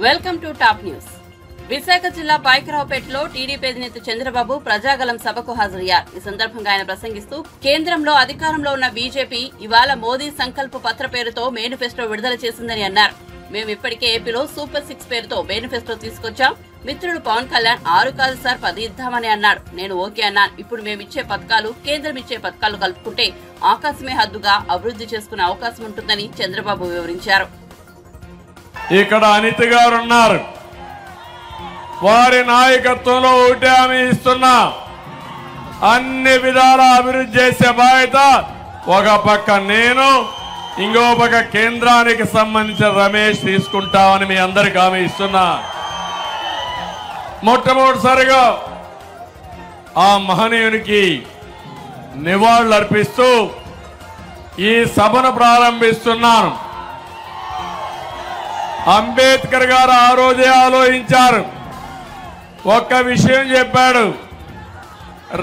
Welcome to top news. Visakha జిల్లా పాయకరావుపేటలో TDP అధినేత చంద్రబాబు ప్రజాగలం సభకు హాజరయ్యారు. ఈ సందర్భంగా ఆయన ప్రసంగిస్తూ కేంద్రంలో అధికారంలో ఉన్న బీజేపీ ఇవాళ మోదీ సంకల్ప పత్ర పేరుతో మేనిఫెస్టో విడుదల చేసిందని అన్నారు. మేము ఇప్పటికే ఏపీలో సూపర్ 6 పేరుతో మేనిఫెస్టో తీసుకొచ్చాం. మిత్రుడు పవన్ కళ్యాణ్ 6 కాదు సార్ 10 ఇద్దామని అన్నాడు. నేను ఓకే అన్నాను. ఇప్పుడు మేమిచ్చే పథకాలు కేంద్రం ఇచ్చే పథకాలు కలుపుకుంటే ఆకాశమే హద్దుగా అభివృద్ధి చేసుకునే అవకాశం ఉంటుందని చంద్రబాబు వివరించారు. ఇక్కడ అనిత గారు ఉన్నారు. వారి నాయకత్వంలో ఒకటే హామీ ఇస్తున్నా, అన్ని విధాల అభివృద్ధి చేసే బాధ్యత ఒక పక్క నేను, ఇంకో పక్క కేంద్రానికి సంబంధించిన రమేష్ తీసుకుంటామని మీ అందరికి హామీ ఇస్తున్నా. మొట్టమొదటిసారిగా ఆ మహనీయునికి నివాళులు అర్పిస్తూ ఈ సభను ప్రారంభిస్తున్నాను. అంబేద్కర్ గారు ఆ రోజే ఆలోచించారు. ఒక్క విషయం చెప్పాడు,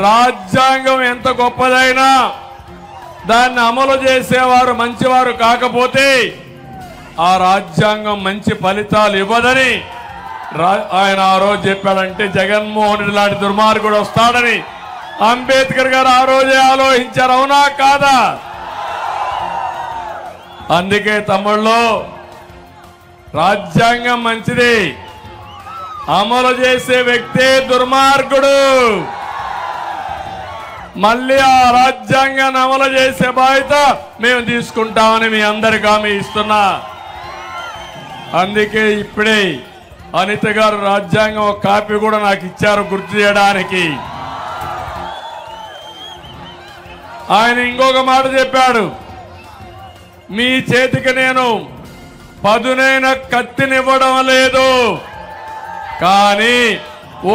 రాజ్యాంగం ఎంత గొప్పదైనా దాన్ని అమలు చేసేవారు మంచివారు కాకపోతే ఆ రాజ్యాంగం మంచి ఫలితాలు ఇవ్వదని ఆయన ఆ రోజు చెప్పాడంటే జగన్మోహన్ రెడ్డి లాంటి దుర్మార్గుడు వస్తాడని అంబేద్కర్ గారు ఆ రోజే ఆలోచించారు. అవునా కాదా? అందుకే తమ్ముళ్ళు, రాజ్యాంగం మంచిది, అమలు చేసే వ్యక్తే దుర్మార్గుడు. మళ్ళీ ఆ రాజ్యాంగాన్ని అమలు చేసే బాధ్యత మేము తీసుకుంటామని మీ అందరికీ హామీ ఇస్తున్నా. అందుకే ఇప్పుడే అనిత గారు రాజ్యాంగం ఒక కాపీ కూడా నాకు ఇచ్చారు గుర్తు చేయడానికి. ఆయన ఇంకొక మాట చెప్పాడు, మీ చేతికి నేను పదునైన కత్తినివ్వడం లేదు, కానీ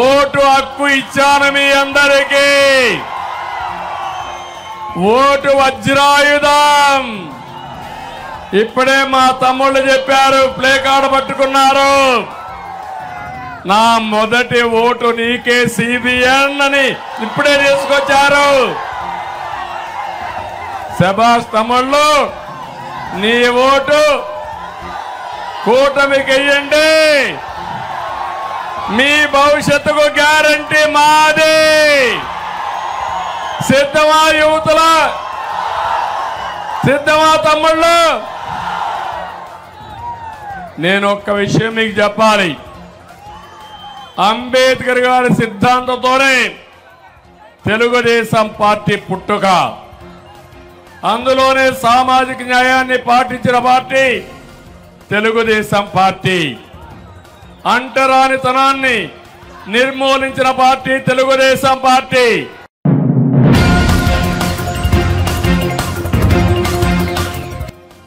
ఓటు హక్కు ఇచ్చాను మీ అందరికీ. ఓటు వజ్రాయుధం. ఇప్పుడే మా తమ్ముళ్ళు చెప్పారు, ప్లే కార్డు పట్టుకున్నారు, నా మొదటి ఓటు నీకే సిబిఎన్ అని ఇప్పుడే తీసుకొచ్చారు. శభాష్ తమ్ముళ్ళు, నీ ఓటు కూటమికి వెయ్యండి, మీ భవిష్యత్తుకు గ్యారంటీ మాది. సిద్ధమా యువతుల? సిద్ధమా తమ్ముళ్ళు? నేను ఒక్క విషయం మీకు చెప్పాలి. అంబేద్కర్ గారి సిద్ధాంతంతోనే తెలుగుదేశం పార్టీ పుట్టుక, అందులోనే సామాజిక న్యాయాన్ని పాటించిన పార్టీ తెలుగుదేశం పార్టీ, అంటరానితనాన్ని నిర్మూలించిన పార్టీ తెలుగుదేశం పార్టీ.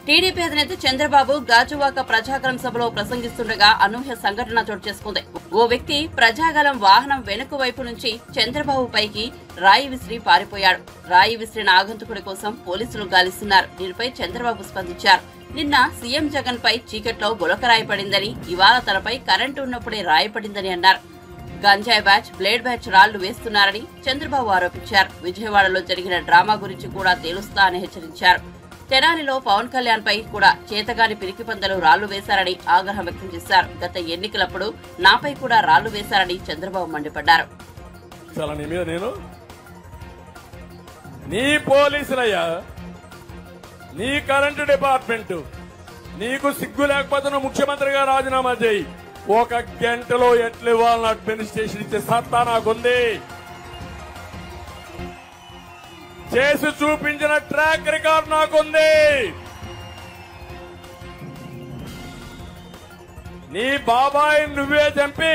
టీడీపీ అధినేత చంద్రబాబు గాజువాక ప్రజాగలం సభలో ప్రసంగిస్తుండగా అనూహ్య సంఘటన చోటు చేసుకుంది. ఓ వ్యక్తి ప్రజాగలం వాహనం వెనుక వైపు నుంచి చంద్రబాబు పైకి రాయి విసిరి పారిపోయాడు. రాయి విసిరిన ఆగంతుకుడి కోసం పోలీసులు గాలిస్తున్నారు. దీనిపై చంద్రబాబు స్పందించారు. నిన్న సీఎం జగన్ పై చీకట్లో గులకరాయి పడిందని, ఇవాళ తనపై కరెంటు ఉన్నప్పుడే రాయి పడిందని అన్నారు. గంజాయి బ్యాచ్, బ్లేడ్ బ్యాచ్ రాళ్లు వేస్తున్నారని చంద్రబాబు ఆరోపించారు. విజయవాడలో జరిగిన డ్రామా గురించి కూడా తేలుస్తా అని హెచ్చరించారు. తెనాలిలో పవన్ కళ్యాణ్ పై కూడా చేతగాని పిరికి పందలు రాళ్లు వేశారని ఆగ్రహం వ్యక్తం చేశారు. గత ఎన్నికలప్పుడు నాపై కూడా రాళ్లు వేశారని చంద్రబాబు మండిపడ్డారు. నేను నీ పోలీసులయ్యా, నీ కరెంటు డిపార్ట్మెంట్, నీకు సిగ్గు లేకపోతే నువ్వు ముఖ్యమంత్రిగా రాజీనామా చేయి. 1 గంటలో ఎట్లు ఇవ్వాలని అడ్మినిస్ట్రేషన్ ఇచ్చే సత్తా నాకుంది. చేసి చూపించిన ట్రాక్ రికార్డ్ నాకుంది. నీ బాబాయ్ నువ్వే చంపి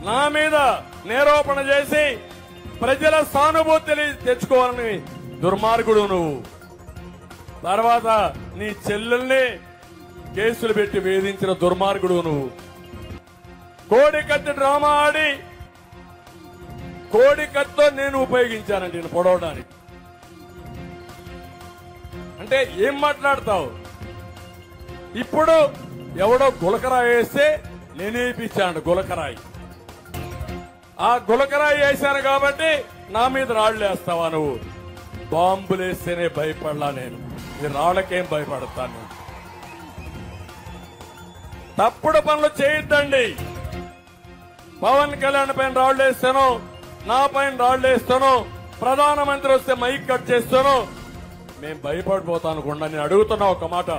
నా మీద నేరోపణ చేసి ప్రజల సానుభూతి తెచ్చుకోవాలని దుర్మార్గుడు నువ్వు. తర్వాత నీ చెల్లెల్ని కేసులు పెట్టి వేధించిన దుర్మార్గుడు నువ్వు. కోడికత్తి డ్రామా ఆడి కోడికత్తో నేను ఉపయోగించానండి నేను పొడవడానికి. అంటే ఏం మాట్లాడతావు? ఇప్పుడు ఎవడో గులకరాయి వేస్తే నేనేపించాను గులకరాయి. ఆ గులకరాయి వేశాను కాబట్టి నా మీద రాళ్లు వేస్తావా నువ్వు? బాంబులేస్తేనే భయపడలా నేను, ఈ రాళ్లకేం భయపడతాను? తప్పుడు పనులు చేయొద్దండి. పవన్ కళ్యాణ్ పైన రాళ్లు వేస్తాను, నా పైన రాళ్లు వేస్తాను, ప్రధానమంత్రి వస్తే మైక్ కట్ చేస్తాను, మేము భయపడిపోతానుకుండా నేను అడుగుతున్నా ఒక మాట.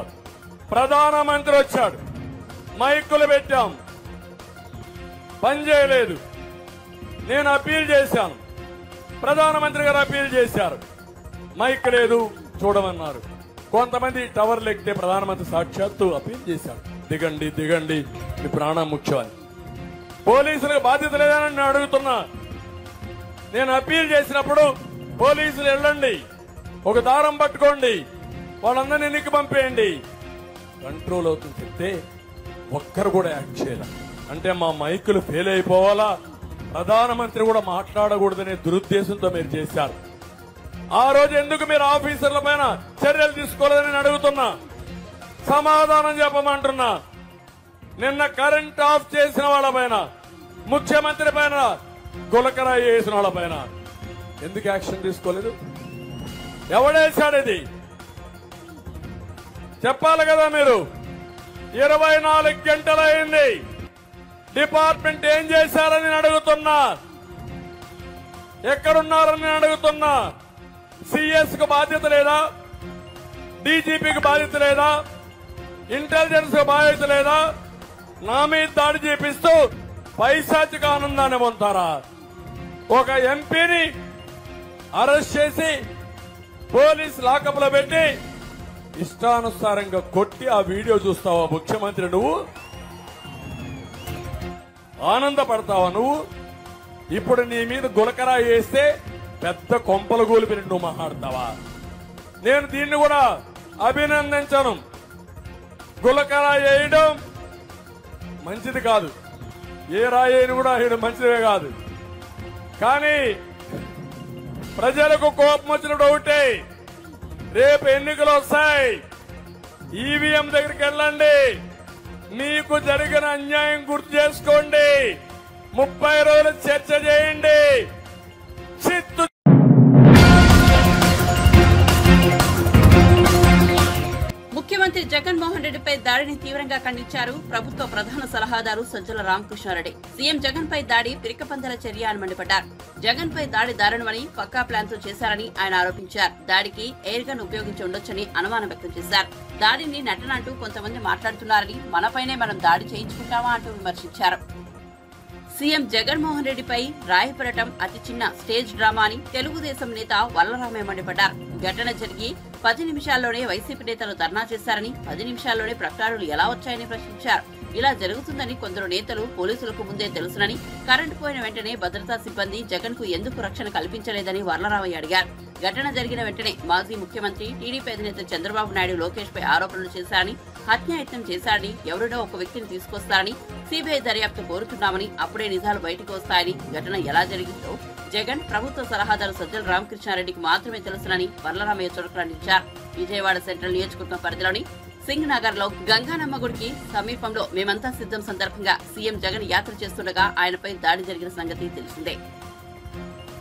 ప్రధానమంత్రి వచ్చాడు, మైకులు పెట్టాం, పని చేయలేదు. నేను అప్పీల్ చేశాను, ప్రధానమంత్రి గారు అప్పీల్ చేశారు, మైక్ లేదు చూడమన్నారు. కొంతమంది టవర్లు ఎక్కితే ప్రధానమంత్రి సాక్షాత్తు అప్పీల్ చేశారు, దిగండి దిగండి మీ ప్రాణం ముఖ్యమని. పోలీసులకు బాధ్యత లేదని నేను అడుగుతున్నా. నేను అప్పీల్ చేసినప్పుడు పోలీసులు వెళ్ళండి, ఒక దారం పట్టుకోండి, వాళ్ళందరినీ ఎన్నిక పంపేయండి, కంట్రోల్ అవుతుంది చెప్తే ఒక్కరు కూడా యాక్ట్ చేయాలి. అంటే మా మైకులు ఫెయిల్ అయిపోవాలా, ప్రధానమంత్రి కూడా మాట్లాడకూడదనే దురుద్దేశంతో మీరు చేశారు. ఆ రోజు ఎందుకు మీరు ఆఫీసర్ల పైన చర్యలు తీసుకోలేదని నేను అడుగుతున్నా, సమాధానం చెప్పమంటున్నా. నిన్న కరెంట్ ఆఫ్ చేసిన వాళ్ళ పైన, ముఖ్యమంత్రి పైన, గులకరాయి వేసిన వాళ్ళ పైన ఎందుకు యాక్షన్ తీసుకోలేదు? ఎవడేశాడు ఇది చెప్పాలి కదా మీరు. 24 గంటలైంది, డిపార్ట్మెంట్ ఏం చేశారని నేను అడుగుతున్నా, ఎక్కడున్నారని నేను అడుగుతున్నా. సిఎస్ కు బాధ్యత లేదా? డీజీపీకి బాధ్యత లేదా? ఇంటెలిజెన్స్ కు బాధ్యత లేదా? నా మీద దాడి చేపిస్తూ పైశాచిక ఆనందాన్ని పొందుతారా? ఒక ఎంపీని అరెస్ట్ చేసి పోలీస్ లాకప్ లో పెట్టి ఇష్టానుసారంగా కొట్టి ఆ వీడియో చూస్తావా ముఖ్యమంత్రి? నువ్వు ఆనందపడతావా? నువ్వు ఇప్పుడు నీ మీద గులకరా వేస్తే పెద్ద కొంపలు కూలిపి నువ్వు మాట్లాడతావా? నేను దీన్ని కూడా అభినందించను. గులకరా వేయడం మంచిది కాదు, ఏ రాయిని కూడా వేయడం మంచిదే కాదు. కానీ ప్రజలకు కోపం వచ్చినప్పుడు ఒకటి, రేపు ఎన్నికలు వస్తాయి, ఈవీఎం దగ్గరికి వెళ్ళండి, మీకు జరిగిన అన్యాయం గుర్తు చేసుకోండి, 30 రోజులు చర్చ చేయండి. చిత్తు ముఖ్యమంత్రి జగన్మోహన్ రెడ్డిపై దాడిని తీవ్రంగా ఖండించారు ప్రభుత్వ ప్రధాన సలహాదారు సజ్జల రామకృష్ణారెడ్డి. సీఎం జగన్ పై దాడి పిరికపందల చర్య అని మండిపడ్డారు. జగన్ పై దాడి దారుణమని, పక్కా ప్లాన్ తో చేశారని ఆయన ఆరోపించారు. దాడికి ఎయిర్ గన్ ఉపయోగించి ఉండొచ్చని అనుమానం వ్యక్తం చేశారు. దాడిని నటన అంటూ కొంతమంది మాట్లాడుతున్నారని, మనపైనే మనం దాడి చేయించుకుంటామా అంటూ విమర్శించారు. సీఎం జగన్మోహన్ రెడ్డిపై రాయపడటం అతి చిన్న స్టేజ్ డ్రామా అని తెలుగుదేశం నేత వల్లరామయ్య మండిపడ్డారు. ఘటన జరిగి 10 నిమిషాల్లోనే వైసీపీ నేతలు ధర్నా చేశారని, 10 నిమిషాల్లోనే ప్రకటనలు ఎలా వచ్చాయని ప్రశ్నించారు. ఇలా జరుగుతుందని కొందరు నేతలు పోలీసులకు ముందే తెలుసునని, కరెంటు పోయిన వెంటనే భద్రతా సిబ్బంది జగన్ కు ఎందుకు రక్షణ కల్పించలేదని వల్లరామయ్య అడిగారు. ఘటన జరిగిన వెంటనే మాజీ ముఖ్యమంత్రి టీడీపీ అధినేత చంద్రబాబు నాయుడు లోకేష్ పై ఆరోపణలు చేశారని, హత్యాయత్నం చేశారని, ఎవరినో ఒక వ్యక్తిని తీసుకొస్తారని సీబీఐ దర్యాప్తు కోరుతున్నామని, అప్పుడే నిజాలు బయటకు వస్తాయని, ఘటన ఎలా జరిగిందో జగన్ ప్రభుత్వ సలహాదారు సజ్జల రామకృష్ణారెడ్డికి మాత్రమే తెలుసునని వల్లరామయ్య చురకలందించారు. విజయవాడ సెంట్రల్ నియోజకవర్గం పరిధిలోని సింగ్ నగర్ లో గంగానమ్మ గుడికి సమీపంలో మేమంతా సిద్ధం సందర్భంగా సీఎం జగన్ యాత్ర చేస్తుండగా ఆయనపై దాడి జరిగిన సంగతి తెలిసిందే.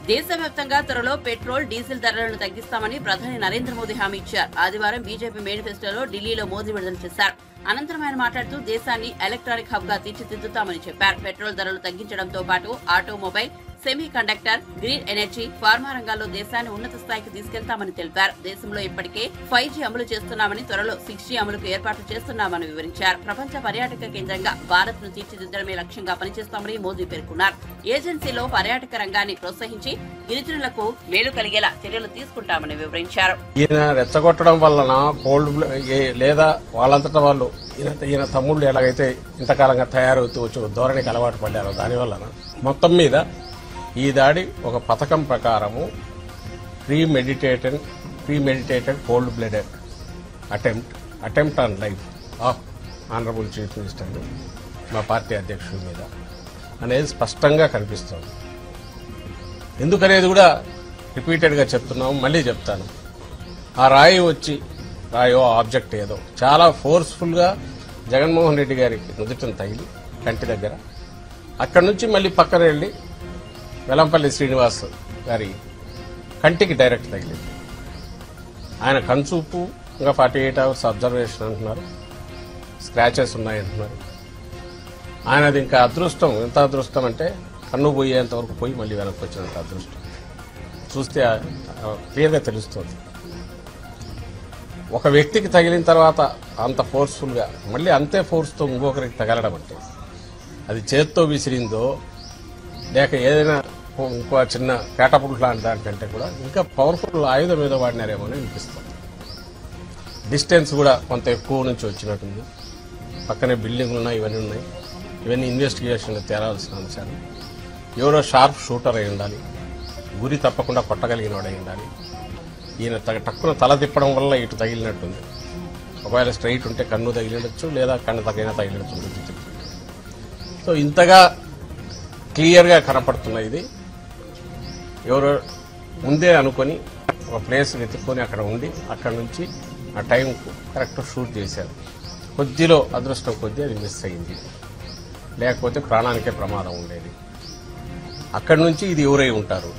దేశవ్యాప్తంగా త్వరలో పెట్రోల్, డీజిల్ ధరలను తగ్గిస్తామని ప్రధాని నరేంద్ర మోదీ హామీ ఇచ్చారు. ఆదివారం బీజేపీ మేనిఫెస్టోలో ఢిల్లీలో మోదీ విడుదల చేశారు. అనంతరం ఆయన మాట్లాడుతూ దేశాన్ని ఎలక్ట్రానిక్ హబ్ గా తీర్చిదిద్దుతామని చెప్పారు. పెట్రోల్ ధరలు తగ్గించడంతో పాటు automobile, semi conductor, green energy, pharma రంగాల్లో దేశాన్ని ఉన్నత స్థాయికి తీసుకెళ్తామని తెలిపారు. దేశంలో ఇప్పటికే 5G అమలు చేస్తున్నామని, త్వరలో 6G అమలుకు ఏర్పాట్లు చేస్తున్నామని వివరించారు. ప్రపంచ పర్యాటక కేంద్రంగా భారత్ ను తీర్చిదిద్దడమే లక్ష్యంగా పనిచేస్తామని మోదీ పేర్కొన్నారు. ఏజెన్సీలో పర్యాటక రంగాన్ని ప్రోత్సహించి గిరిజనులకు మేలు కలిగేలా చర్యలు తీసుకుంటామని వివరించారు. ఈయన రెచ్చగొట్టడం వలన కోల్డ్ లేదా వాళ్ళంతటా వాళ్ళు ఈయన తమ్ముళ్ళు ఎలాగైతే ఇంతకాలంగా తయారవుతూ వచ్చి ధోరణికి అలవాటు పడ్డారో దానివల్ల మొత్తం మీద ఈ దాడి ఒక పథకం ప్రకారము premeditated cold blooded attempt on life of honourable chief minister మా పార్టీ అధ్యక్షుడి మీద అనేది స్పష్టంగా కనిపిస్తుంది. ఎందుకనేది కూడా రిపీటెడ్గా చెప్తున్నాము, మళ్ళీ చెప్తాను. ఆ రాయో ఆబ్జెక్ట్ ఏదో చాలా ఫోర్స్ఫుల్గా జగన్మోహన్ రెడ్డి గారికి నుదుటిని తగిలి కంటి దగ్గర, అక్కడి నుంచి మళ్ళీ పక్కన వెళ్ళి వెల్లంపల్లి శ్రీనివాస్ గారి కంటికి డైరెక్ట్ తగిలింది. ఆయన కన్సూపు ఇంకా 48 అవర్స్ అబ్జర్వేషన్ అంటున్నారు, స్క్రాచెస్ ఉన్నాయంటున్నారు. ఆయనది ఇంకా అదృష్టం, ఎంత అదృష్టం అంటే కన్ను పోయేంత వరకు పోయి మళ్ళీ వెనక్కి వచ్చినంత అదృష్టం. చూస్తే క్లియర్గా తెలుస్తుంది. ఒక వ్యక్తికి తగిలిన తర్వాత అంత ఫోర్స్ఫుల్గా మళ్ళీ అంతే ఫోర్స్తో ఇంకొకరికి తగలడం అంటే అది చేత్తో విసిరిందో లేక ఏదైనా ఇంకో చిన్న క్యాటపుల్ట్ లాంటి దానికంటే కూడా ఇంకా పవర్ఫుల్ ఆయుధం ఏదో వాడినారేమో అని అనిపిస్తుంది. డిస్టెన్స్ కూడా కొంత ఎక్కువ నుంచి వచ్చినట్టుంది. పక్కనే బిల్డింగ్లు ఉన్నాయి, ఇవన్నీ ఉన్నాయి. ఇవన్నీ ఇన్వెస్టిగేషన్లో తేరాల్సిన అంశాలు. ఎవరో షార్ప్ షూటర్ అయి ఉండాలి, గురి తప్పకుండా కొట్టగలిగిన వాడు అయి ఉండాలి. ఈయన టక్కున తల తిప్పడం వల్ల ఇటు తగిలినట్టుంది. ఒకవేళ స్ట్రైట్ ఉంటే కన్ను తగిలినచ్చు, లేదా కన్ను తగిలినచ్చు. సో ఇంతగా క్లియర్గా కనపడుతున్న ఇది ఎవరో ముందే అనుకొని ఒక ప్లేస్ వెతుక్కొని అక్కడ ఉండి అక్కడ నుంచి ఆ టైంకు కరెక్ట్ షూట్ చేశారు. కొద్దిలో అదృష్టం కొద్దీ అది మిస్ అయింది, లేకపోతే ప్రాణానికే ప్రమాదం ఉండేది. అక్కడి నుంచి ఇది ఎవరై ఉంటారు,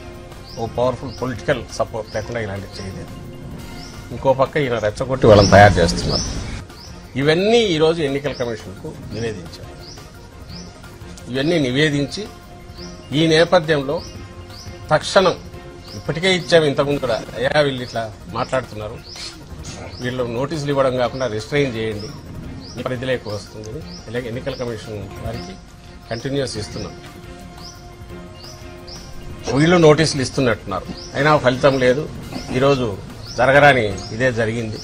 ఓ పవర్ఫుల్ పొలిటికల్ సపోర్ట్ లేకుండా ఇలాంటివి చేయలేదు. ఇంకో పక్క ఈయన రెచ్చగొట్టి వాళ్ళని తయారు చేస్తున్నారు. ఇవన్నీ ఈరోజు ఎన్నికల కమిషన్కు నివేదించారు. ఇవన్నీ నివేదించి ఈ నేపథ్యంలో తక్షణం ఇప్పటికే ఇచ్చాము, ఇంతకుముందు కూడా అయ్యా వీళ్ళు ఇట్లా మాట్లాడుతున్నారు, వీళ్ళు నోటీసులు ఇవ్వడం కాకుండా రిస్ట్రైన్ చేయండి, ఈ పరిధిలోకి వస్తుంది ఇలాగే ఎన్నికల కమిషన్ వారికి కంటిన్యూస్ ఇస్తున్నాం. వీళ్ళు నోటీసులు ఇస్తున్నట్టున్నారు, అయినా ఫలితం లేదు. ఈరోజు జరగరాని ఇదే జరిగింది.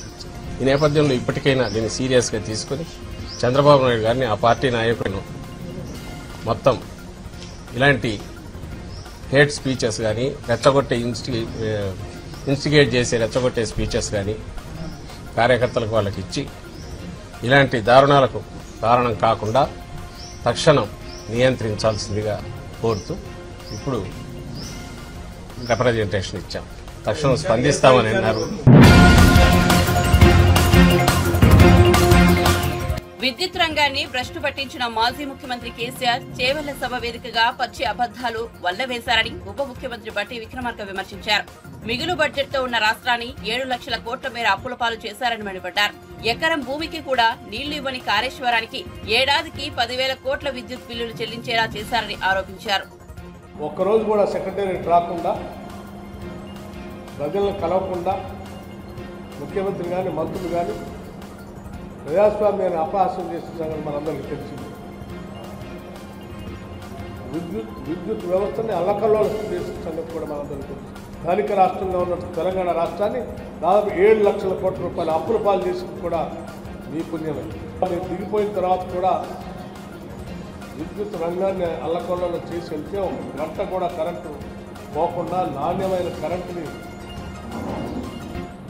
ఈ నేపథ్యంలో ఇప్పటికైనా దీన్ని సీరియస్గా తీసుకుని చంద్రబాబు నాయుడు గారిని, ఆ పార్టీ నాయకులను మొత్తం ఇలాంటి హేట్ స్పీచెస్ కానీ రెచ్చగొట్టే ఇన్స్టిగేట్ చేసే రెచ్చగొట్టే స్పీచెస్ కానీ కార్యకర్తలకు వాళ్ళకి ఇచ్చి ఇలాంటి దారుణాలకు కారణం కాకుండా తక్షణం నియంత్రించాల్సిందిగా కోరుతూ ఇప్పుడు రిప్రజెంటేషన్ ఇచ్చాం. తక్షణం స్పందిస్తామని అన్నారు. విద్యుత్ రంగాన్ని భ్రష్టు పట్టించిన మాజీ ముఖ్యమంత్రి కేసీఆర్ చేవెళ్ల సభ వేదికగా పచ్చి అబద్దాలు వల్లవేశారని ఉప ముఖ్యమంత్రి బట్టి విక్రమార్క విమర్శించారు. మిగులు బడ్జెట్ తో ఉన్న రాష్ట్రాన్ని 7 లక్షల కోట్ల మేర అప్పుల పాలు చేశారని మండిపడ్డారు. ఎకరం భూమికి కూడా నీళ్లు ఇవ్వని కాళేశ్వరానికి ఏడాదికి 10,000 కోట్ల విద్యుత్ బిల్లులు చెల్లించేలా చేశారని ఆరోపించారు. ఒక్కరోజు కూడా సెక్రటేరియట్ రాకుండా, ప్రజలను కలవకుండా ముఖ్యమంత్రి కానీ మంత్రులు కానీ ప్రజాస్వామ్యాన్ని అపహాస్యం చేస్తున్నారని మనందరికీ తెలిసింది. విద్యుత్ వ్యవస్థని అల్లకల్లోలం చేసిన సంగతి కూడా మనందరికీ తెలుసు. ధనిక రాష్ట్రంగా ఉన్న తెలంగాణ రాష్ట్రాన్ని దాదాపు 7 లక్షల కోట్ల రూపాయల అప్పుల పాలు చేసింది కూడా మీ పుణ్యమే. నేను దిగిపోయిన తర్వాత కూడా విద్యుత్ రంగాన్ని అల్లకల్లోలం చేసి వెళ్తే ఒక గంట కూడా కరెంటు పోకుండా నాణ్యమైన కరెంటుని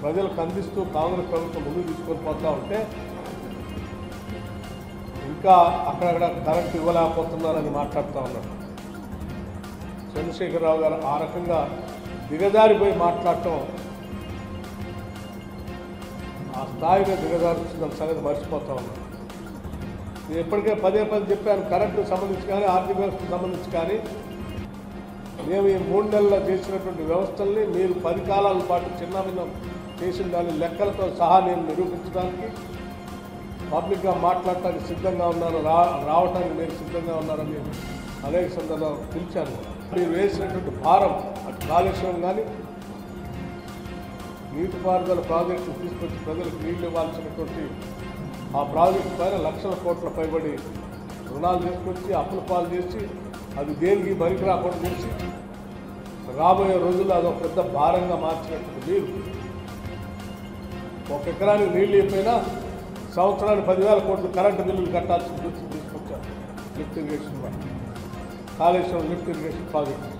ప్రజలకు అందిస్తూ కాంగ్రెస్ ప్రభుత్వం ముందుకు తీసుకొని పోతా ఉంటే ఇంకా అక్కడక్కడ కరెంటు ఇవ్వలేకపోతున్నారని మాట్లాడుతూ ఉన్నారు. చంద్రశేఖరరావు గారు ఆ రకంగా దిగజారిపోయి మాట్లాడటం, ఆ స్థాయిగా దిగజారుతున్న సంగతి మర్చిపోతా ఉన్నారు. నేను ఎప్పటికే పదే చెప్పాను, కరెంటుకు సంబంధించి కానీ ఆర్థిక వ్యవస్థకు సంబంధించి కానీ మేము ఈ 3 నెలల్లో చేసినటువంటి వ్యవస్థల్ని మీరు 10 కాలాల పాటు చిన్నభిన్నం చేసిన దాని లెక్కలతో సహా నేను నిరూపించడానికి, పబ్లిక్గా మాట్లాడటానికి సిద్ధంగా ఉన్నారు, రావడానికి నేను సిద్ధంగా ఉన్నారని అనేక సందర్భాలు పిలిచాను. మీరు వేసినటువంటి భారం అటు కాళేశ్వరం కానీ నీటిపారుదల ప్రాజెక్టు తీసుకొచ్చి ప్రజలకు నీళ్లు ఇవ్వాల్సినటువంటి ఆ ప్రాజెక్టు పైన లక్షల కోట్ల పైబడి రుణాలు తీసుకొచ్చి అప్పుల పాలు చేసి అది దేనికి బరికి రాకుండా చేసి రాబోయే రోజుల్లో అదొక పెద్ద భారంగా మార్చినటువంటి మీరు ఒక ఎకరానికి నీళ్ళు అయిపోయినా సంవత్సరానికి 10,000 కోట్లు కరెంటు బిల్లులు కట్టాల్సిన దుస్థితి తీసుకొచ్చారు. Lift irrigation Kaleshwaram lift irrigation project,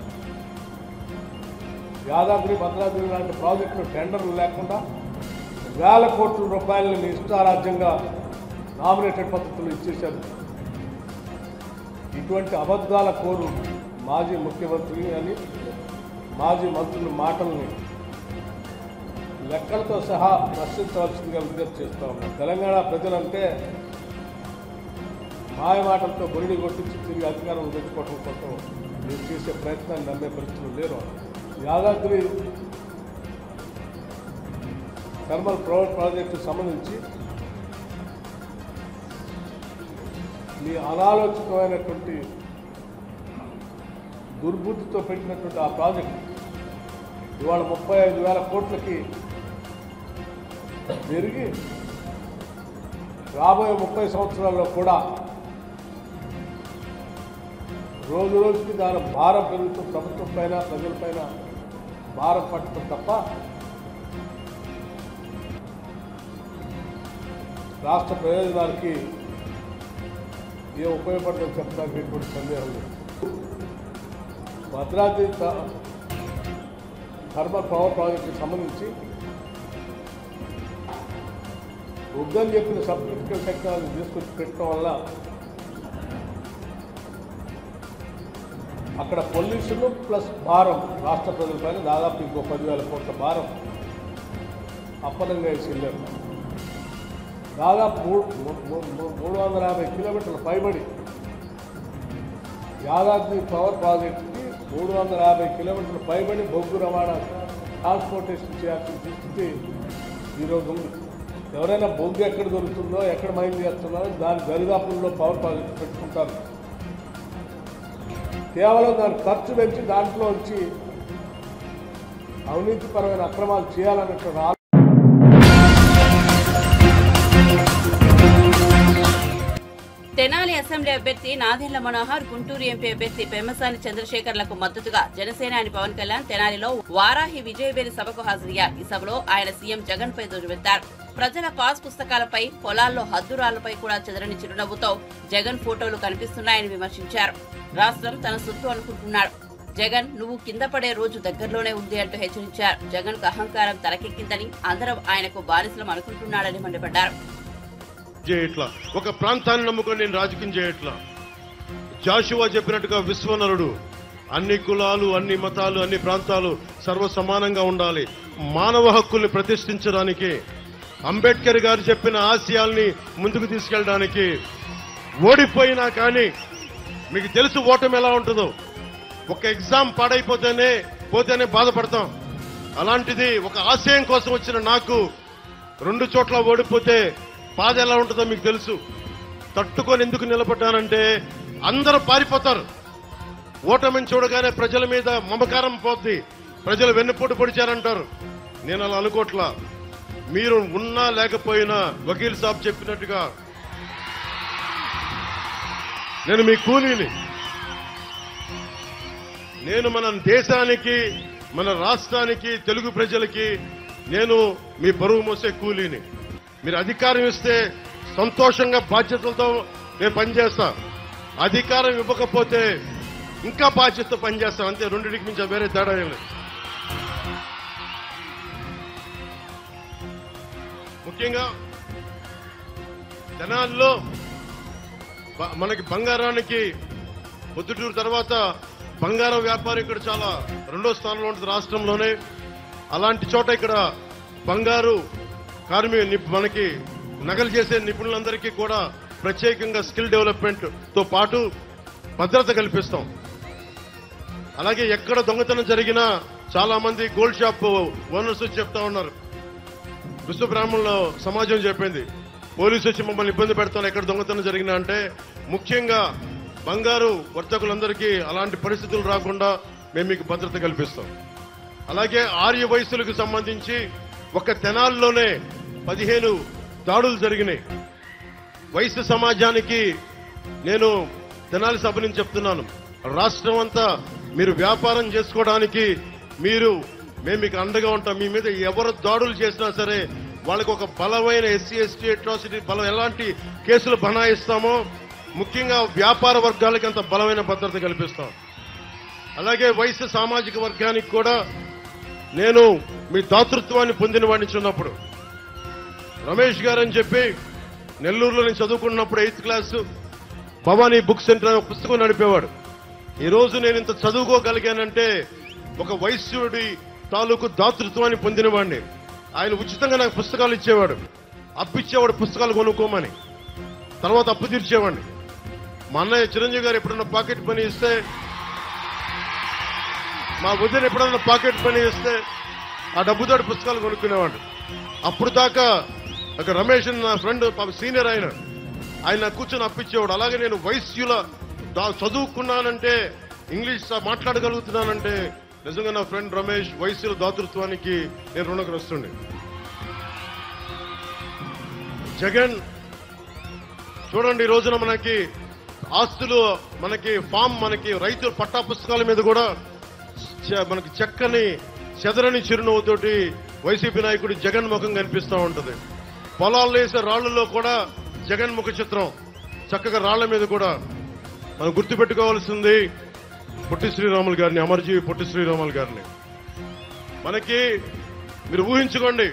Yadadri Bhadradri లాంటి ప్రాజెక్టులు టెండర్లు లేకుండా 1,000 కోట్ల రూపాయలని ఇష్టారాజ్యంగా నామినేటెడ్ పద్ధతులు ఇచ్చేశారు. ఇటువంటి అబద్ధాల కోరు మాజీ ముఖ్యమంత్రి అని మాజీ మంత్రుల మాటల్ని లెక్కలతో సహా ప్రశ్నించవలసిందిగా విజ్ఞప్తి చేస్తూ ఉన్నారు. తెలంగాణ ప్రజలంటే మాయ మాటలతో బొరిడి కొట్టించి తిరిగి అధికారం తెచ్చుకోవడం కోసం మీరు చేసే ప్రయత్నాన్ని నమ్మే పరిస్థితులు లేరు. యాదాద్రి థర్మల్ పవర్ ప్రాజెక్టుకు సంబంధించి మీ అనాలోచితమైనటువంటి దుర్బుద్ధితో పెట్టినటువంటి ఆ ప్రాజెక్ట్ ఇవాళ 35,000 కోట్లకి పెరిగి రాబోయే 30 సంవత్సరాల్లో కూడా రోజు రోజుకి దాని భారం పెరుగుతూ ప్రభుత్వం పైన ప్రజలపైన భారం పట్టడం తప్ప రాష్ట్ర ప్రయోజనాలకి ఏ ఉపయోగపడదని చెప్పడానికి ఎటువంటి సందేహం లేదు. భద్రాద్రి థర్మల్ పవర్ ప్రాజెక్టుకి సంబంధించి వద్దని చెప్పిన సబ్ క్రిటికల్ టెక్నాలజీ తీసుకొచ్చి పెట్టడం వల్ల అక్కడ పొల్యూషన్ ప్లస్ భారం రాష్ట్ర ప్రజలపైన దాదాపు ఇంకో 10,000 కోట్ల భారం అప్పనంగా వేసి వెళ్ళారు. దాదాపు 350 కిలోమీటర్ల పైబడి యాదాద్రి పవర్ ప్రాజెక్టుకి 350 కిలోమీటర్ల పైబడి బొగ్గు రవాణా ట్రాన్స్పోర్టేషన్ చేయాల్సిన పరిస్థితి ఈరోజు ఉంది. ఎవరైనా బొగ్గు ఎక్కడ దొరుకుతుందో ఎక్కడ మైన్ చేస్తున్నారో దాని దరిదాపుల్లో పవర్ ప్రాజెక్టు పెట్టుకుంటారు. కేవలం దాని ఖర్చు పెంచి దాంట్లో వచ్చి అవినీతిపరమైన అక్రమాలు చేయాలన్నటువంటి తెనాలి అసెంబ్లీ అభ్యర్థి నాదెండ్ల మనోహర్, గుంటూరు ఎంపీ అభ్యర్థి పెమ్మసాని చంద్రశేఖర్లకు మద్దతుగా జనసేనాని పవన్ కళ్యాణ్ తెనాలిలో వారాహి విజయవేరి సభకు హాజరయ్యారు. ఈ సభలో ఆయన సీఎం జగన్ పై దుర్వెత్తారు. ప్రజల పాస్ పుస్తకాలపై, పొలాల్లో హద్దురాళ్లపై కూడా చెదరని చిరునవ్వుతో జగన్ ఫోటోలు కనిపిస్తున్నాయని విమర్శించారు. రాష్ట్రం తన సొత్తు అనుకుంటున్నాడు. జగన్ నువ్వు కింద పడే రోజు దగ్గరలోనే ఉంది అంటూ హెచ్చరించారు. జగన్ కు అహంకారం తలకెక్కిందని, అందరం ఆయనకు బానిసలం అనుకుంటున్నాడని మండిపడ్డారు. చేయట్లా ఒక ప్రాంతాన్ని నమ్ముకొని నేను రాజకీయం చేయట్లా. జాషువా చెప్పినట్టుగా విశ్వనరుడు, అన్ని కులాలు, అన్ని మతాలు, అన్ని ప్రాంతాలు సర్వ సమానంగా ఉండాలి. మానవ హక్కుల్ని ప్రతిష్ఠించడానికి, అంబేద్కర్ గారు చెప్పిన ఆశయాల్ని ముందుకు తీసుకెళ్ళడానికి. ఓడిపోయినా కానీ మీకు తెలుసు ఓటమి ఎలా ఉంటుందో. ఒక ఎగ్జామ్ పాడైపోతేనే బాధపడతాం. అలాంటిది ఒక ఆశయం కోసం వచ్చిన నాకు 2 చోట్ల ఓడిపోతే బాధ ఎలా ఉంటుందో మీకు తెలుసు. తట్టుకొని ఎందుకు నిలబడ్డానంటే అందరూ పారిపోతారు. ఓటమిని చూడగానే ప్రజల మీద మమకారం పోద్ది. ప్రజలు వెన్నుపోటు పొడిచారంటారు. నేను అలా అనుకోట్లా. మీరు ఉన్నా లేకపోయినా వకీల్ సాబ్ చెప్పినట్టుగా నేను మీ కూలీని. నేను మన దేశానికి, మన రాష్ట్రానికి, తెలుగు ప్రజలకి నేను మీ బరువు మోసే కూలీని. మీరు అధికారం ఇస్తే సంతోషంగా బాధ్యతలతో నేను పనిచేస్తా. అధికారం ఇవ్వకపోతే ఇంకా బాధ్యతతో పనిచేస్తాను. అంతే, రెండింటికి మించి వేరే తేడా ఏం లేదు. ముఖ్యంగా తెనాలిలో మనకి బంగారానికి పొద్దుటూరు తర్వాత బంగారం వ్యాపారం ఇక్కడ చాలా 2వ స్థానంలో ఉంటుంది రాష్ట్రంలోనే. అలాంటి చోట ఇక్కడ బంగారు మనకి నగలు చేసే నిపుణులందరికీ కూడా ప్రత్యేకంగా స్కిల్ డెవలప్మెంట్ తో పాటు భద్రత కల్పిస్తాం. అలాగే ఎక్కడ దొంగతనం జరిగినా చాలా మంది గోల్డ్ షాప్ ఓనర్స్ చెప్తా ఉన్నారు. విశ్వబ్రాహ్మణుల సమాజం చెప్పింది, పోలీసు వచ్చి మమ్మల్ని ఇబ్బంది పెడతాను ఎక్కడ దొంగతనం జరిగినా అంటే. ముఖ్యంగా బంగారు వర్తకులందరికీ అలాంటి పరిస్థితులు రాకుండా మేము మీకు భద్రత కల్పిస్తాం. అలాగే ఆర్య వయసులకు సంబంధించి ఒక తెనాల్లోనే 15 దాడులు జరిగినాయి. వయసు సమాజానికి నేను తెనాలి సభ నుంచి చెప్తున్నాను, రాష్ట్రం అంతా మీరు వ్యాపారం చేసుకోవడానికి మేము మీకు అండగా ఉంటాం. మీ మీద ఎవరు దాడులు చేసినా సరే వాళ్ళకి ఒక బలమైన ఎస్సీ ఎస్టీ అట్రాసిటీ ఎలాంటి కేసులు బనాయిస్తామో ముఖ్యంగా వ్యాపార వర్గాలకి అంత బలమైన భద్రత కల్పిస్తాం. అలాగే వయసు సామాజిక వర్గానికి కూడా నేను మీ దాతృత్వాన్ని పొందిన వాడిని చిన్నప్పుడు. రమేష్ గారు అని చెప్పి నెల్లూరులో నేను చదువుకున్నప్పుడు 8th class Bhavani book centre అనే పుస్తకం నడిపేవాడు. ఈ రోజు నేను ఇంత చదువుకోగలిగానంటే ఒక వైశ్యుడి తాలూకు దాతృత్వాన్ని పొందిన వాడిని. ఆయన ఉచితంగా నాకు పుస్తకాలు ఇచ్చేవాడు, అప్పిచ్చేవాడు పుస్తకాలు కొనుక్కోమని. తర్వాత అప్పు తీర్చేవాడిని. మా అన్నయ్య చిరంజీవి గారు ఎప్పుడన్నా పాకెట్ పని ఇస్తే, మా వదిన ఎప్పుడన్నా పాకెట్ పని ఇస్తే ఆ డబ్బుతో పుస్తకాలు కొనుక్కునేవాడు. అప్పుడు దాకా అక్కడ రమేష్ నా ఫ్రెండ్ సీనియర్ ఆయన ఆయన కూర్చొని అప్పించేవాడు. అలాగే నేను వైశ్యుల చదువుకున్నానంటే, ఇంగ్లీష్ మాట్లాడగలుగుతున్నానంటే నిజంగా నా ఫ్రెండ్ రమేష్ వైశ్యుల దాతృత్వానికి నేను రుణగ్రస్తుండే. జగన్ చూడండి, ఈ రోజున మనకి ఆస్తులు, మనకి ఫామ్, మనకి రైతుల పట్టా పుస్తకాల మీద కూడా మనకి చక్కని చెదరని చిరునవ్వుతోటి వైసీపీ నాయకుడి జగన్ ముఖం కనిపిస్తూ ఉంటది. పొలాలు వేసే రాళ్లలో కూడా జగన్ ముఖ చిత్రం చక్కగా రాళ్ల మీద కూడా మనం గుర్తుపెట్టుకోవాల్సింది పొట్టి శ్రీరాములు గారిని, అమరజీవి పొట్టి శ్రీరాములు గారిని. మనకి మీరు ఊహించుకోండి,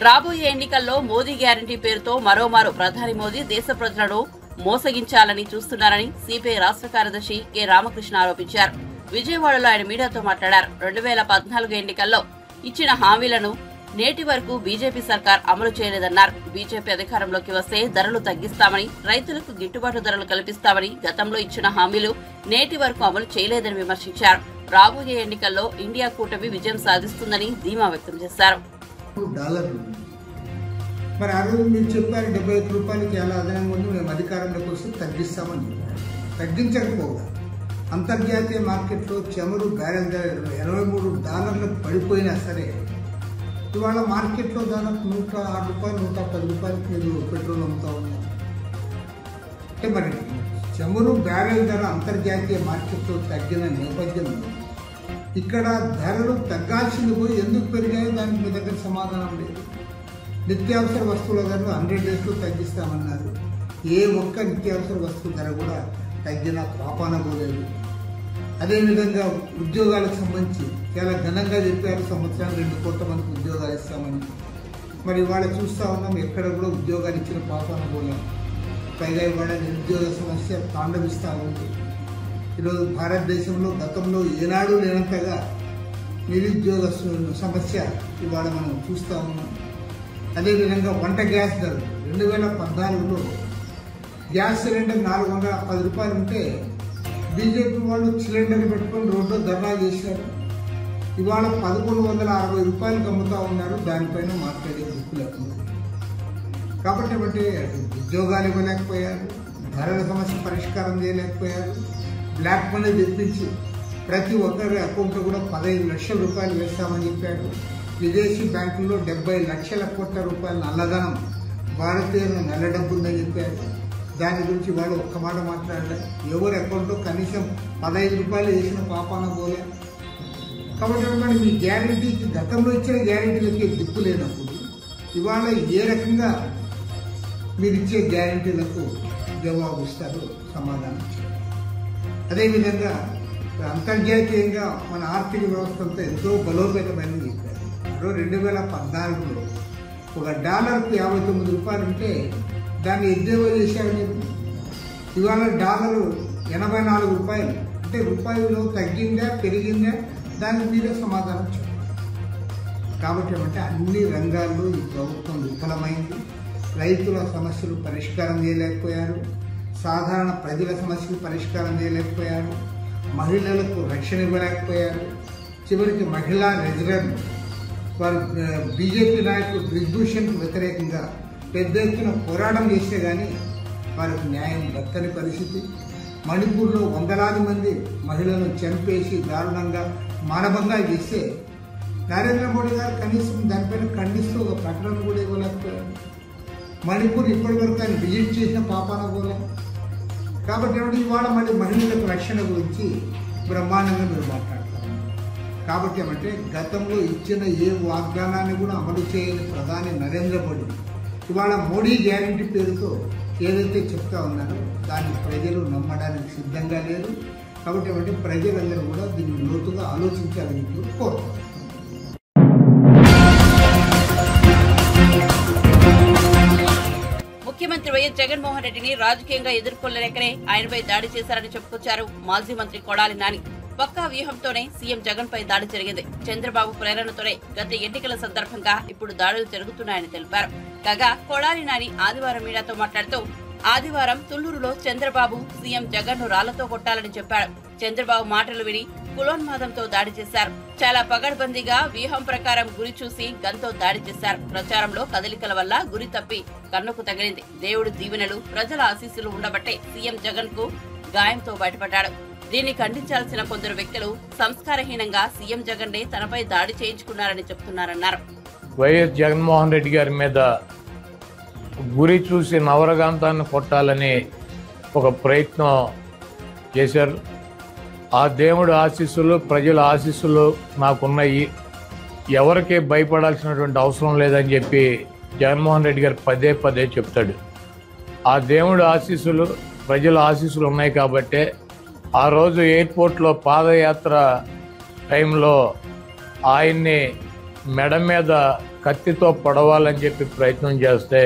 రాబోయే ఎన్నికల్లో మోదీ గ్యారంటీ పేరుతో మరోమారు ప్రధాని మోదీ దేశ ప్రజలను మోసగించాలని చూస్తున్నారని సిపిఐ రాష్ట్ర కార్యదర్శి కె రామకృష్ణ ఆరోపించారు. విజయవాడలో ఆయన మీడియాతో మాట్లాడారు. 2014 ఎన్నికల్లో ఇచ్చిన హామీలను నేటి వరకు బీజేపీ సర్కార్ అమలు చేయలేదన్నారు. బీజేపీ అధికారంలోకి వస్తే ధరలు తగ్గిస్తామని, రైతులకు గిట్టుబాటు ధరలు కల్పిస్తామని గతంలో ఇచ్చిన హామీలు నేటి వరకు అమలు చేయలేదని విమర్శించారు. రాబోయే ఎన్నికల్లో ఇండియా కూటమి విజయం సాధిస్తుందని ధీమా వ్యక్తం చేశారు. మరి ఆ రోజు మీరు చెప్పారు 75 రూపాయలకి చాలా అదనంగా ఉంది, మేము అధికారంలోకి వస్తే తగ్గిస్తామని చెప్పారు. తగ్గించకపోగా అంతర్జాతీయ మార్కెట్లో చమురు బ్యారెల్ ధర $83 పడిపోయినా సరే ఇవాళ మార్కెట్లో దాదాపు 106 రూపాయలు 110 రూపాయలకి మీరు పెట్రోల్ అమ్ముతా ఉన్నారు. అంటే మరి చమురు బ్యారెల్ ధర అంతర్జాతీయ మార్కెట్లో తగ్గిన నేపథ్యంలో ఇక్కడ ధరలు తగ్గాల్సింది పోయి ఎందుకు పెరిగాయో దానికి మీ దగ్గర సమాధానం లేదు. నిత్యావసర వస్తువుల ధరలు 100 డేస్లో తగ్గిస్తామన్నారు. ఏ ఒక్క నిత్యావసర వస్తువు ధర కూడా తగ్గిన పాపాన పోలేదు. అదేవిధంగా ఉద్యోగాలకు సంబంధించి చాలా ఘనంగా చెప్పారు, సంవత్సరానికి 2 కోట్ల మందికి ఉద్యోగాలు ఇస్తామని. మరి ఇవాళ చూస్తూ ఉన్నాం, ఎక్కడ కూడా ఉద్యోగాలు ఇచ్చిన పాపాన పోలేం. పైగా ఇవాళ నిరుద్యోగ సమస్య తాండవిస్తూ ఉంది. ఈరోజు భారతదేశంలో గతంలో ఏనాడు లేనంతగా నిరుద్యోగ సమస్య ఇవాళ మనం చూస్తూ ఉన్నాం. అదేవిధంగా వంట గ్యాస్ ధరలు 2014లో గ్యాస్ సిలిండర్ 410 రూపాయలు ఉంటే బీజేపీ వాళ్ళు సిలిండర్ పెట్టుకొని రోడ్లో ధర్నా చేశారు. ఇవాళ 1160 రూపాయలకు అమ్ముతా ఉన్నారు. దానిపైన మాట్లాడే దిక్కు లేకుండా కాబట్టి ఉద్యోగాలు ఇవ్వలేకపోయారు, ధరల సమస్య పరిష్కారం చేయలేకపోయారు. బ్లాక్ మనీ తెప్పించి ప్రతి ఒక్కరి అకౌంట్లో కూడా 15 లక్షల రూపాయలు వేస్తామని చెప్పాడు. విదేశీ బ్యాంకుల్లో 70 లక్షల కోట్ల రూపాయల నల్లధనం, భారతీయులను నల్ల డబ్బు ఉందని చెప్పారు. దాని గురించి వాళ్ళు ఒక్క మాట మాట్లాడలే. ఎవరి అకౌంట్లో కనీసం 15 రూపాయలు వేసిన పాపాన పోలే. కాబట్టి మీ గ్యారంటీకి గతంలో ఇచ్చిన గ్యారంటీలకి దిక్కు లేనప్పుడు ఇవాళ ఏ రకంగా మీరు ఇచ్చే గ్యారంటీలకు జవాబు ఇస్తారు, సమాధానం ఇస్తారు. అదేవిధంగా అంతర్జాతీయంగా మన ఆర్థిక వ్యవస్థ అంతా ఎంతో బలోపేతమైనది చెప్పారు. 2014లో $1కు 59 రూపాయలు ఉంటే దాన్ని ఎద్దేవో చేశారు మీరు. ఇవాళ డాలరు 84 రూపాయలు. అంటే రూపాయలు తగ్గిందా పెరిగిందా దానికి మీరే సమాధానం చెప్పారు. కాబట్టి అన్ని రంగాల్లో ఈ ప్రభుత్వం విఫలమైంది. రైతుల సమస్యలు పరిష్కారం చేయలేకపోయారు, సాధారణ ప్రజల సమస్యలు పరిష్కారం చేయలేకపోయారు, మహిళలకు రక్షణ ఇవ్వలేకపోయారు. చివరికి మహిళా రెజ్లర్లు వారు బీజేపీ నాయకులు బ్రిజ్భూషణ్కు వ్యతిరేకంగా పెద్ద ఎత్తున పోరాటం చేస్తే కానీ వారికి న్యాయం దక్కని పరిస్థితి. మణిపూర్లో వందలాది మంది మహిళలను చంపేసి దారుణంగా మానభంగా చేస్తే నరేంద్ర మోడీ గారు కనీసం దానిపైన ఖండిస్తూ ఒక ప్రకటన కూడా ఇవ్వలేకపోయారు. మణిపూర్ ఇప్పటివరకు ఆయన విజిట్ చేసిన పాపాన కూడా. కాబట్టి ఇవాళ మళ్ళీ మహిళలకు రక్షణ గురించి బ్రహ్మాండంగా మీరు మాట్లాడతారు. కాబట్టి గతంలో ఇచ్చిన ఏ వాగ్దానాన్ని కూడా అమలు చేయని ప్రధాని నరేంద్ర మోడీ ఇవాళ మోడీ గ్యారంటీ పేరుతో ఏదైతే చెప్తా ఉన్నారో దాన్ని ప్రజలు నమ్మడానికి సిద్ధంగా లేరు. కాబట్టి ప్రజలందరూ కూడా దీన్ని లోతుగా ఆలోచించాలని కోరుతున్నారు. ముఖ్యమంత్రి వైఎస్ జగన్మోహన్ రెడ్డిని రాజకీయంగా ఎదుర్కోలేకనే ఆయనపై దాడి చేశారని చెప్పుకొచ్చారు మాజీ మంత్రి కొడాలి నాని. పక్కా వ్యూహంతోనే సీఎం జగన్ పై దాడి జరిగింది. చంద్రబాబు ప్రేరణతోనే గత ఎన్నికల సందర్భంగా ఇప్పుడు దాడులు జరుగుతున్నాయని తెలిపారు. కాగా కొడాలి నాని ఆదివారం మీడియాతో మాట్లాడుతూ ఆదివారం తుళ్లూరులో చంద్రబాబు సీఎం జగన్ ను రాళ్లతో కొట్టాలని చెప్పాడు. చంద్రబాబు మాటలు విని కులోన్మాదంతో దాడి చేశారు. చాలా పగడ్బందీగా వ్యూహం ప్రకారం గురి చూసి గన్తో దాడి చేశారు. ప్రచారంలో కదలికల వల్ల గురి తప్పి కన్నుకు తగిలింది. దేవుడి దీవెనలు, ప్రజల ఆశీస్సులు ఉండబట్టే సీఎం జగన్ కు గాయంతో బయటపడ్డాడు. దీన్ని ఖండించాల్సిన కొందరు వ్యక్తులు సంస్కారహీనంగా సీఎం జగన్ నే తనపై దాడి చేయించుకున్నారని చెప్తున్నారన్నారు. వైఎస్ జగన్మోహన్ రెడ్డి గారి మీద గురి చూసి నవరగాంతాన్ని కొట్టాలని ఒక ప్రయత్నం చేశారు. ఆ దేవుడి ఆశీస్సులు, ప్రజల ఆశీస్సులు నాకున్నాయి, ఎవరికి భయపడాల్సినటువంటి అవసరం లేదని చెప్పి జగన్మోహన్ రెడ్డి గారు పదే పదే చెప్తాడు. ఆ దేవుడి ఆశీస్సులు, ప్రజల ఆశీస్సులు ఉన్నాయి కాబట్టే ఆ రోజు ఎయిర్పోర్ట్లో పాదయాత్ర టైంలో ఆయన్ని మెడ మీద కత్తితో పొడవాలని చెప్పి ప్రయత్నం చేస్తే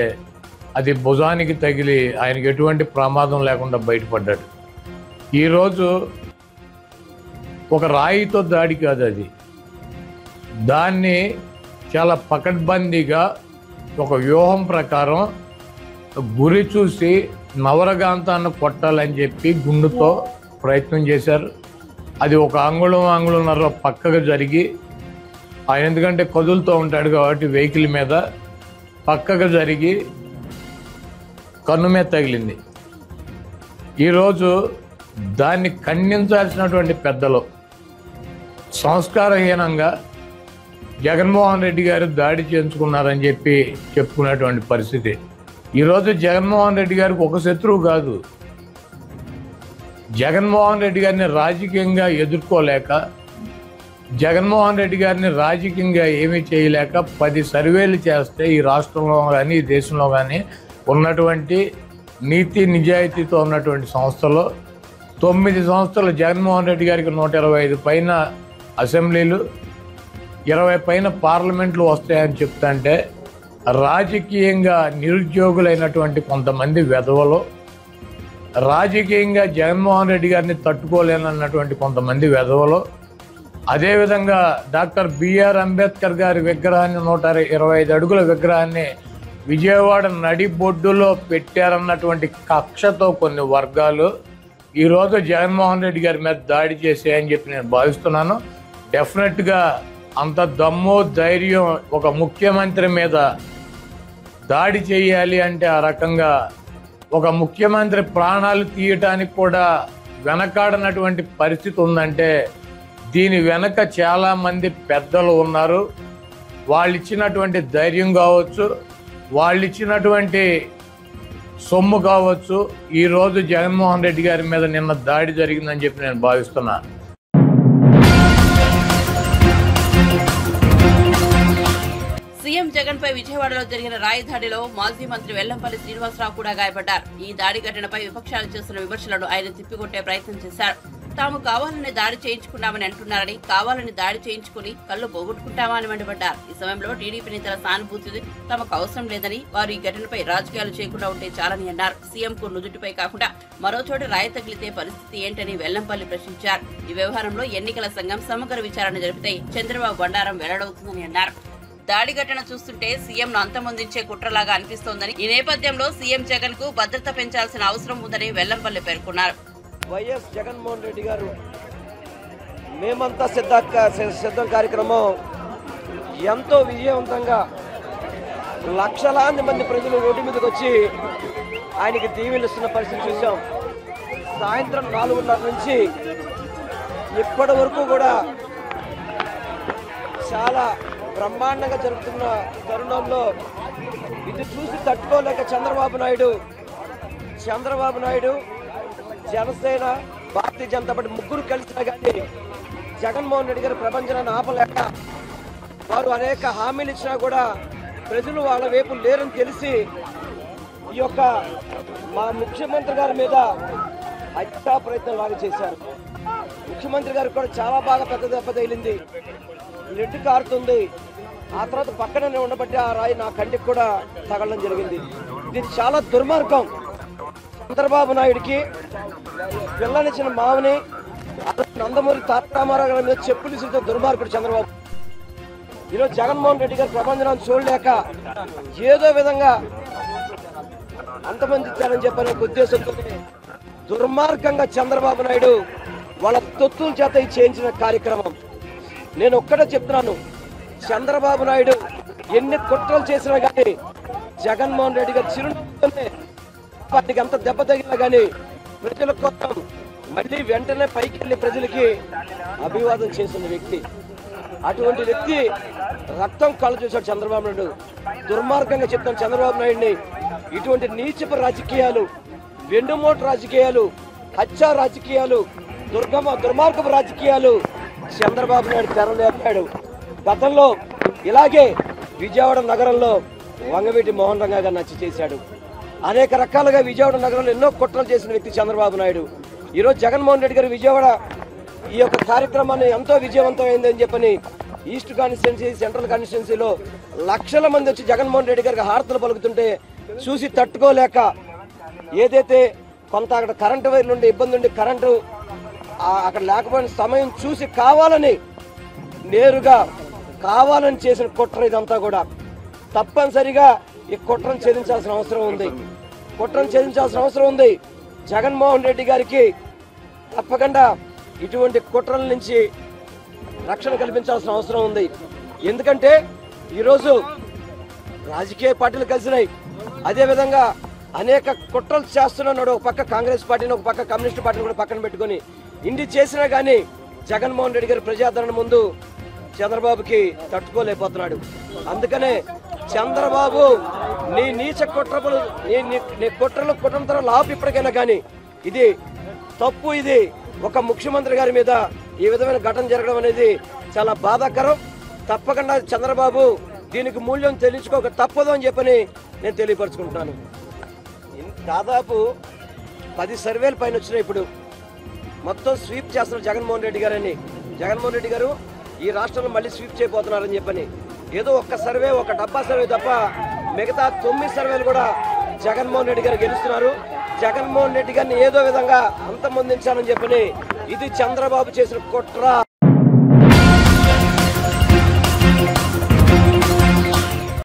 అది భుజానికి తగిలి ఆయనకి ఎటువంటి ప్రమాదం లేకుండా బయటపడ్డాడు. ఈరోజు ఒక రాయితో దాడి కాదు, అది దాన్ని చాలా పకడ్బందీగా ఒక వ్యూహం ప్రకారం గురి చూసి నవరగాంతాన్ని కొట్టాలని చెప్పి గుండుతో ప్రయత్నం చేశారు. అది ఒక అంగుళంన్నర పక్కగా జరిగి, ఆయన ఎందుకంటే కదులుతూ ఉంటాడు కాబట్టి వెహికల్ మీద పక్కగా జరిగి కన్ను మీద తగిలింది. ఈరోజు దాన్ని ఖండించాల్సినటువంటి పెద్దలు సంస్కారహీనంగా జగన్మోహన్ రెడ్డి గారు దాడి చేయించుకున్నారని చెప్పి చెప్పుకునేటువంటి పరిస్థితి. ఈరోజు జగన్మోహన్ రెడ్డి గారికి ఒక శత్రువు కాదు, జగన్మోహన్ రెడ్డి గారిని రాజకీయంగా ఎదుర్కోలేక, జగన్మోహన్ రెడ్డి గారిని రాజకీయంగా ఏమీ చేయలేక 10 సర్వేలు చేస్తే ఈ రాష్ట్రంలో కానీ ఈ దేశంలో కానీ ఉన్నటువంటి నీతి నిజాయితీతో ఉన్నటువంటి సంస్థలో 9 సంస్థలు జగన్మోహన్ రెడ్డి గారికి 125 పైన అసెంబ్లీలు, 20 పైన పార్లమెంట్లు వస్తాయని చెప్తుంటే రాజకీయంగా నిరుద్యోగులైనటువంటి కొంతమంది వెధవలు, రాజకీయంగా జగన్మోహన్ రెడ్డి గారిని తట్టుకోలేనన్నటువంటి కొంతమంది వెధవలు, అదేవిధంగా డాక్టర్ బిఆర్ అంబేద్కర్ గారి విగ్రహాన్ని 125 అడుగుల విగ్రహాన్ని విజయవాడ నడిబొడ్డులో పెట్టారన్నటువంటి కక్షతో కొన్ని వర్గాలు ఈరోజు జగన్మోహన్ రెడ్డి గారి మీద దాడి చేసాయని చెప్పి నేను భావిస్తున్నాను. డెఫినెట్గా అంత దమ్ము ధైర్యం ఒక ముఖ్యమంత్రి మీద దాడి చేయాలి అంటే ఆ రకంగా ఒక ముఖ్యమంత్రి ప్రాణాలు తీయటానికి కూడా వెనకాడనటువంటి పరిస్థితి ఉందంటే దీని వెనక చాలామంది పెద్దలు ఉన్నారు. వాళ్ళు ఇచ్చినటువంటి ధైర్యం కావచ్చు, వాళ్ళు ఇచ్చినటువంటి సొమ్ము కావచ్చు, ఈరోజు జగన్మోహన్ రెడ్డి గారి మీద నిన్న దాడి జరిగిందని చెప్పి నేను భావిస్తున్నా. సీఎం జగన్ పై విజయవాడలో జరిగిన రాయి దాడిలో మాజీ మంత్రి వెల్లంపల్లి శ్రీనివాసరావు కూడా గాయపడ్డారు. ఈ దాడి ఘటనపై విపక్షాలు చేస్తున్న విమర్శలను ఆయన తిప్పికొట్టే ప్రయత్నం చేశారు. తాము కావాలని దాడి చేయించుకున్నామని అంటున్నారని, కావాలని దాడి చేయించుకుని కళ్ళు పోగొట్టుకుంటామా అని మండిపడ్డారు. ఈ సమయంలో టీడీపీ నేతల సానుభూతి తమకు అవసరం లేదని, వారు ఈ ఘటనపై రాజకీయాలు చేయకుండా ఉంటే చాలని అన్నారు. సీఎం కు నుదుటిపై కాకుండా మరో చోట రాయి తగిలితే పరిస్థితి ఏంటని వెల్లంపల్లి ప్రశ్నించారు. ఈ వ్యవహారంలో ఎన్నికల సంఘం సమగ్ర విచారణ జరిపితే చంద్రబాబు బండారం వెల్లడవుతుందని అన్నారు. దాడి ఘటన చూస్తుంటే సీఎంను అంతమొందించే కుట్రలాగా అనిపిస్తోందని, ఈ నేపథ్యంలో సీఎం జగన్ కు భద్రత పెంచాల్సిన అవసరం ఉందని వెల్లంపల్లి పేర్కొన్నారు. వైఎస్ జగన్మోహన్ రెడ్డి గారు మేమంతా సిద్ధం కార్యక్రమం ఎంతో విజయవంతంగా లక్షలాది మంది ప్రజలు రోడ్డు మీదకి వచ్చి ఆయనకి దీవెనిస్తున్న పరిస్థితి చూసాం. సాయంత్రం 4:30 నుంచి ఇప్పటి వరకు కూడా చాలా బ్రహ్మాండంగా జరుగుతున్న తరుణంలో ఇది చూసి తట్టుకోలేక చంద్రబాబు నాయుడు జనసేన, భారతీయ జనతా పార్టీ ముగ్గురు కలిసినా కానీ జగన్మోహన్ రెడ్డి గారి ప్రపంచాన్ని ఆపలేక, వారు అనేక హామీలు ఇచ్చినా కూడా ప్రజలు వాళ్ళ వైపు లేరని తెలిసి ఈ యొక్క మా ముఖ్యమంత్రి గారి మీద హత్యా ప్రయత్నం లాగా చేశారు. ముఖ్యమంత్రి గారికి కూడా చాలా బాగా పెద్ద దెబ్బ తగిలింది, బ్లడ్ కారుతుంది. ఆ తర్వాత పక్కనే ఉండబట్టి ఆ రాయి నా కంటికి కూడా తగలడం జరిగింది. ఇది చాలా దుర్మార్గం. చంద్రబాబు నాయుడికి పిల్లనిచ్చిన మావని నందమూరి తారక రామారావు గారి మీద చెప్పులు ఇస్తే దుర్మార్గుడు చంద్రబాబు. ఈరోజు జగన్మోహన్ రెడ్డి గారి ప్రపంచాన్ని చూడలేక ఏదో విధంగా అంతమంది ఇచ్చారని చెప్పనే ఉద్దేశంతో దుర్మార్గంగా చంద్రబాబు నాయుడు వాళ్ళ తొత్తుల చేత ఇది చేయించిన కార్యక్రమం. నేను ఒక్కటే చెప్తున్నాను, చంద్రబాబు నాయుడు ఎన్ని కుట్రలు చేసినా కానీ జగన్మోహన్ రెడ్డి గారు చిరునవ్వుతోనే వాటికి అంత దెబ్బ తగిలినా కానీ ప్రజల కోసం మళ్ళీ వెంటనే పైకి వెళ్ళి ప్రజలకి అభివాదం చేసిన వ్యక్తి. అటువంటి వ్యక్తి రక్తం కళ్ళు చూశాడు చంద్రబాబు నాయుడు. దుర్మార్గంగా చెప్తాను చంద్రబాబు నాయుడిని, ఇటువంటి నీచపు రాజకీయాలు, వెన్నుమోటు రాజకీయాలు, హత్య రాజకీయాలు, దుర్మార్గపు రాజకీయాలు చంద్రబాబు నాయుడు తెరలేపాడు. గతంలో ఇలాగే విజయవాడ నగరంలో వంగవీటి మోహన్ రంగా గారు నచ్చి చేశాడు. అనేక రకాలుగా విజయవాడ నగరంలో ఎన్నో కుట్రలు చేసిన వ్యక్తి చంద్రబాబు నాయుడు. ఈరోజు జగన్మోహన్ రెడ్డి గారు విజయవాడ ఈ యొక్క కార్యక్రమాన్ని ఎంతో విజయవంతమైందని చెప్పని ఈస్ట్ కాన్స్టిట్యున్సీ, సెంట్రల్ కాన్స్టిట్యున్సీలో లక్షల మంది వచ్చి జగన్మోహన్ రెడ్డి గారికి హారతలు పలుకుతుంటే చూసి తట్టుకోలేక, ఏదైతే కొంత అక్కడ కరెంటు వైర్లు ఉండి ఇబ్బంది ఉండి కరెంటు అక్కడ లేకపోయిన సమయం చూసి కావాలని నేరుగా కావాలని చేసిన కుట్ర ఇదంతా కూడా. తప్పనిసరిగా ఈ కుట్రను ఛేదించాల్సిన అవసరం ఉంది. జగన్మోహన్ రెడ్డి గారికి తప్పకుండా ఇటువంటి కుట్రల నుంచి రక్షణ కల్పించాల్సిన అవసరం ఉంది. ఎందుకంటే ఈరోజు రాజకీయ పార్టీలు కలిసినాయి, అదేవిధంగా అనేక కుట్రలు చేస్తున్నాడు. ఒక పక్క కాంగ్రెస్ పార్టీని, ఒక పక్క కమ్యూనిస్ట్ పార్టీని కూడా పక్కన పెట్టుకుని ఇన్ని చేసినా కానీ జగన్మోహన్ రెడ్డి గారి ప్రజాదరణ ముందు చంద్రబాబుకి తట్టుకోలేకపోతున్నాడు. అందుకనే చంద్రబాబు నీ నీచ కుట్రలు, నీ కుట్రంతరం లాపు ఇప్పటికైనా కానీ ఇది తప్పు. ఇది ఒక ముఖ్యమంత్రి గారి మీద ఈ విధమైన ఘటన జరగడం అనేది చాలా బాధాకరం. తప్పకుండా చంద్రబాబు దీనికి మూల్యం చెల్లించుకోక తప్పదు అని చెప్పని నేను తెలియపరుచుకుంటున్నాను. దాదాపు 10 సర్వేల పైన వచ్చినాయి. ఇప్పుడు మొత్తం స్వీప్ చేస్తున్నారు జగన్మోహన్ రెడ్డి గారని. జగన్మోహన్ రెడ్డి గారు ఈ రాష్ట్రంలో మళ్ళీ స్వీప్ చేయబోతున్నారని చెప్పని ఏదో ఒక్క సర్వే, ఒక డబ్బా సర్వే తప్ప మిగతా 9 సర్వేలు కూడా జగన్మోహన్ రెడ్డి గారు గెలుస్తున్నారు. జగన్మోహన్ రెడ్డి గారిని ఏదో విధంగా అంతమొందించాలని చెప్పని ఇది చంద్రబాబు చేసిన కుట్ర.